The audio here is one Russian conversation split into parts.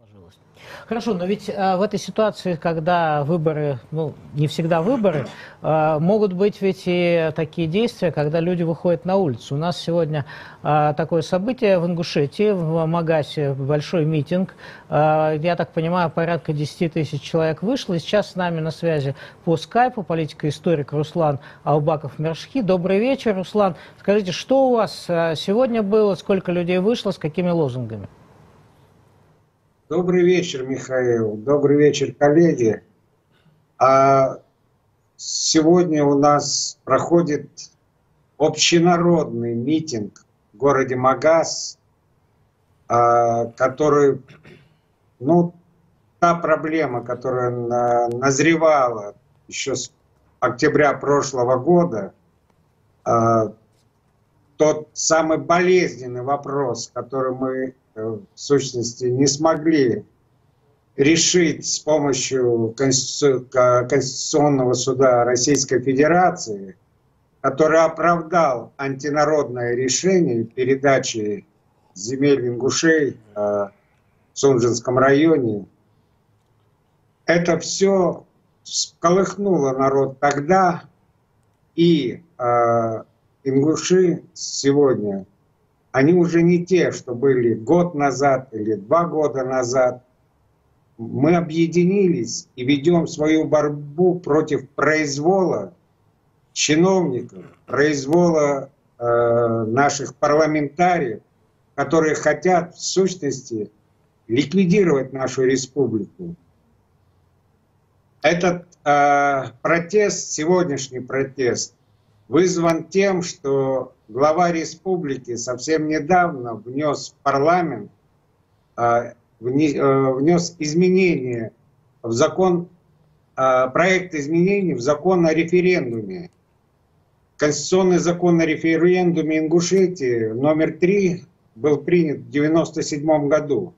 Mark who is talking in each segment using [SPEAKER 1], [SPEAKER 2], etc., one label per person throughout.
[SPEAKER 1] Сложилось. Хорошо, но ведь в этой ситуации, когда выборы, ну, не всегда выборы, могут быть ведь и такие действия, когда люди выходят на улицу. У нас сегодня такое событие в Ингушетии, в Магасе, большой митинг. Я так понимаю, порядка 10 тысяч человек вышло. И сейчас с нами на связи по скайпу политико-историк Руслан Аубаков-Мершхи. Добрый вечер, Руслан. Скажите, что у вас сегодня было, сколько людей вышло, с какими лозунгами?
[SPEAKER 2] Добрый вечер, Михаил. Добрый вечер, коллеги. Сегодня у нас проходит общенародный митинг в городе Магас, который, та проблема, которая назревала еще с октября прошлого года, тот самый болезненный вопрос, который мы в сущности не смогли решить с помощью Конституционного суда Российской Федерации, который оправдал антинародное решение передачи земель ингушей в Сунжинском районе. Это все всколыхнуло народ тогда, и ингуши сегодня, они уже не те, что были год назад или 2 года назад. Мы объединились и ведем свою борьбу против произвола чиновников, произвола наших парламентариев, которые хотят в сущности ликвидировать нашу республику. Этот протест, сегодняшний протест, вызван тем, что глава республики совсем недавно внес в парламент, внес изменения в закон, проект изменений в закон о референдуме. Конституционный закон о референдуме Ингушетии номер 3 был принят в 1997 году.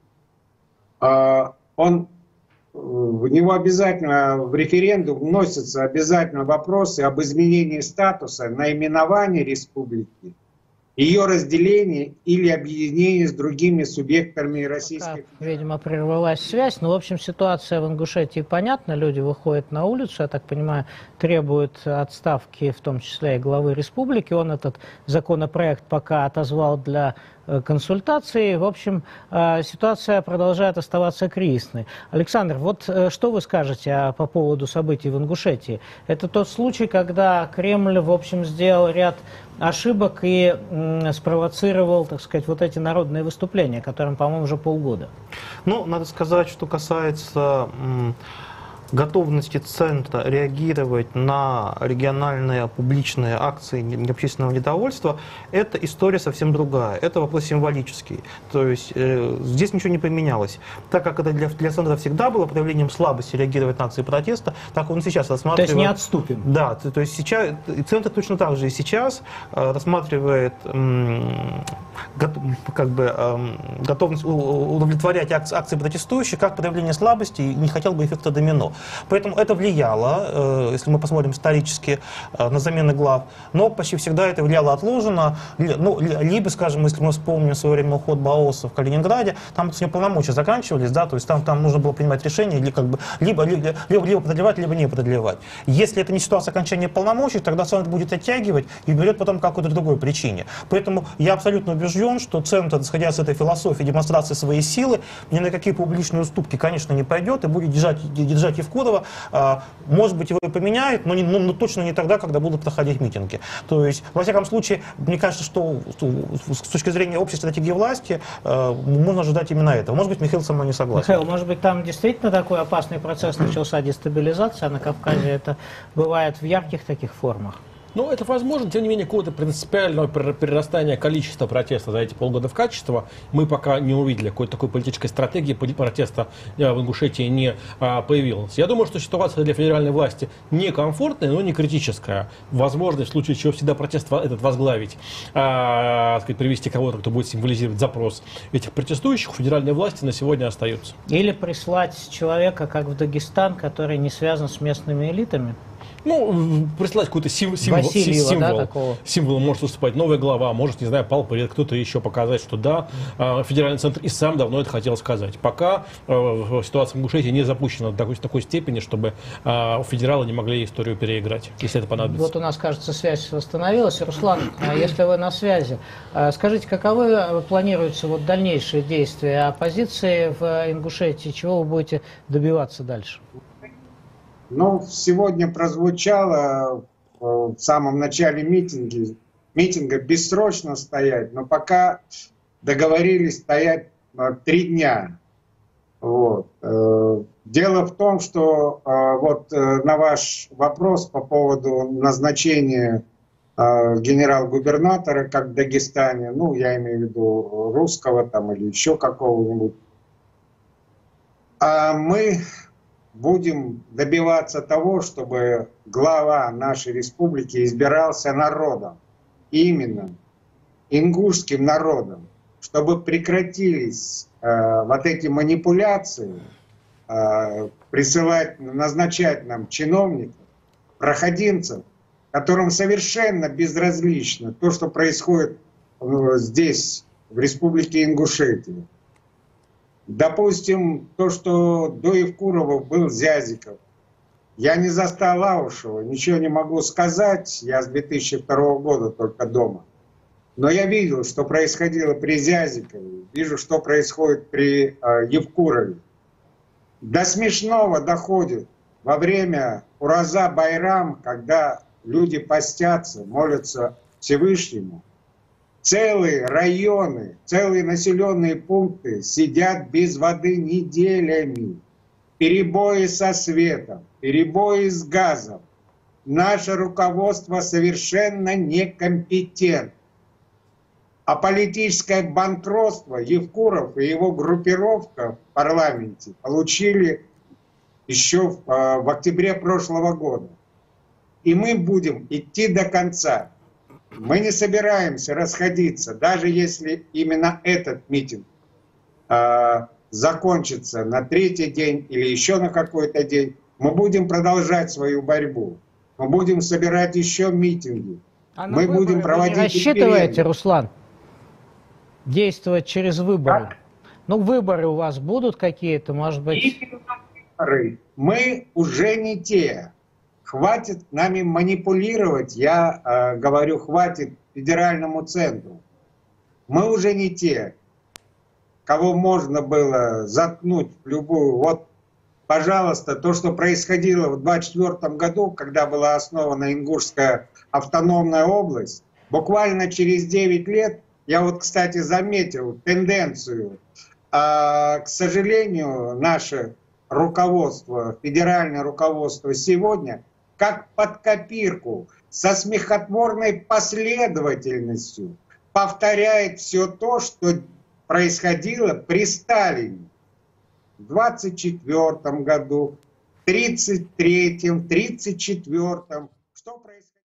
[SPEAKER 2] В него обязательно, в референдум вносятся обязательно вопросы об изменении статуса, наименования республики, ее разделении или объединении с другими субъектами Российской Федерации.
[SPEAKER 1] Видимо, прервалась связь, но, в общем, ситуация в Ингушетии понятна, люди выходят на улицу, я так понимаю, требуют отставки, в том числе и главы республики. Он этот законопроект пока отозвал для консультации. В общем, ситуация продолжает оставаться кризисной. Александр, вот что вы скажете по поводу событий в Ингушетии? Это тот случай, когда Кремль, в общем, сделал ряд ошибок и спровоцировал, так сказать, вот эти народные выступления, которым, по-моему, уже полгода.
[SPEAKER 3] Ну, надо сказать, что касается готовности центра реагировать на региональные публичные акции общественного недовольства, это история совсем другая. Это вопрос символический. То есть здесь ничего не поменялось. Так как это для центра всегда было проявлением слабости реагировать на акции протеста, так он сейчас рассматривает...
[SPEAKER 1] То есть не отступим.
[SPEAKER 3] Да, то есть сейчас центр точно так же и сейчас рассматривает готовность удовлетворять акции протестующих как проявление слабости и не хотел бы эффекта домино. Поэтому это влияло, если мы посмотрим исторически на замены глав, но почти всегда это влияло отложено. Ну, либо, скажем, если мы вспомним в свое время уход Баоса в Калининграде, там у него полномочия заканчивались, да, то есть там нужно было принимать решение либо продлевать, либо не продлевать. Если это не ситуация окончания полномочий, тогда центр будет оттягивать и берет потом какой-то другой причине. Поэтому я абсолютно убежден, что центр, исходя с этой философии демонстрации своей силы, ни на какие публичные уступки, конечно, не пойдет и будет держать Евкурова. Может быть, его и поменяет, но точно не тогда, когда будут проходить митинги. То есть, во всяком случае, мне кажется, что с точки зрения общей стратегии власти можно ожидать именно этого. Может быть, Михаил со мной не согласен.
[SPEAKER 1] Михаил, может быть, там действительно такой опасный процесс начался, дестабилизация, а на Кавказе это бывает в ярких таких формах?
[SPEAKER 4] Ну, это возможно, тем не менее, какого-то принципиального перерастания количества протеста за эти полгода в качество мы пока не увидели. Какой-то такой политической стратегии протеста в Ингушетии не появилась. Я думаю, что ситуация для федеральной власти некомфортная, но не критическая. Возможно, в случае чего всегда протест этот возглавить, привести кого-то, кто будет символизировать запрос этих протестующих, у федеральной власти на сегодня остаются.
[SPEAKER 1] Или прислать человека, как в Дагестан, который не связан с местными элитами?
[SPEAKER 4] Ну, присылать какой-то
[SPEAKER 1] Васильева, да, такого.
[SPEAKER 4] символ может выступать новая глава, может, не знаю, Павел Порет, кто-то еще показать, что да, федеральный центр и сам давно это хотел сказать. Пока ситуация в Ингушетии не запущена до такой степени, чтобы федералы не могли историю переиграть, если это понадобится.
[SPEAKER 1] Вот у нас, кажется, связь восстановилась. Руслан, если вы на связи, скажите, каковы планируются вот дальнейшие действия оппозиции в Ингушетии? Чего вы будете добиваться дальше?
[SPEAKER 2] Ну, сегодня прозвучало в самом начале митинга бессрочно стоять, но пока договорились стоять 3 дня. Вот. Дело в том, что вот на ваш вопрос по поводу назначения генерал-губернатора, как в Дагестане, ну, я имею в виду русского там или еще какого-нибудь, мы будем добиваться того, чтобы глава нашей республики избирался народом, именно ингушским народом, чтобы прекратились вот эти манипуляции, назначать нам чиновников, проходимцев, которым совершенно безразлично то, что происходит здесь, в республике Ингушетия. Допустим, то, что до Евкурова был Зязиков. Я не застал Аушева, ничего не могу сказать, я с 2002 года только дома. Но я видел, что происходило при Зязикове, вижу, что происходит при Евкурове. До смешного доходит во время Ураза-Байрам, когда люди постятся, молятся Всевышнему. Целые районы, целые населенные пункты сидят без воды неделями. Перебои со светом, перебои с газом. Наше руководство совершенно некомпетентно. А политическое банкротство Евкуров и его группировка в парламенте получили еще в октябре прошлого года. И мы будем идти до конца. Мы не собираемся расходиться, даже если именно этот митинг закончится на 3-й день или еще на какой-то день. Мы будем продолжать свою борьбу. Мы будем собирать еще митинги. Мы будем проводить...
[SPEAKER 1] Вы не рассчитываете, Руслан, действовать через выборы? Ну, выборы у вас будут какие-то, может быть...
[SPEAKER 2] Выборы. Мы уже не те. Хватит нами манипулировать, я говорю, хватит федеральному центру. Мы уже не те, кого можно было заткнуть в любую... Вот, пожалуйста, то, что происходило в 1924 году, когда была основана Ингушская автономная область, буквально через 9 лет, я вот, кстати, заметил тенденцию, к сожалению, наше руководство, федеральное руководство сегодня, как под копирку, со смехотворной последовательностью повторяет все то, что происходило при Сталине в 1924 году, в 1933-м, 1934-м. Что происходило?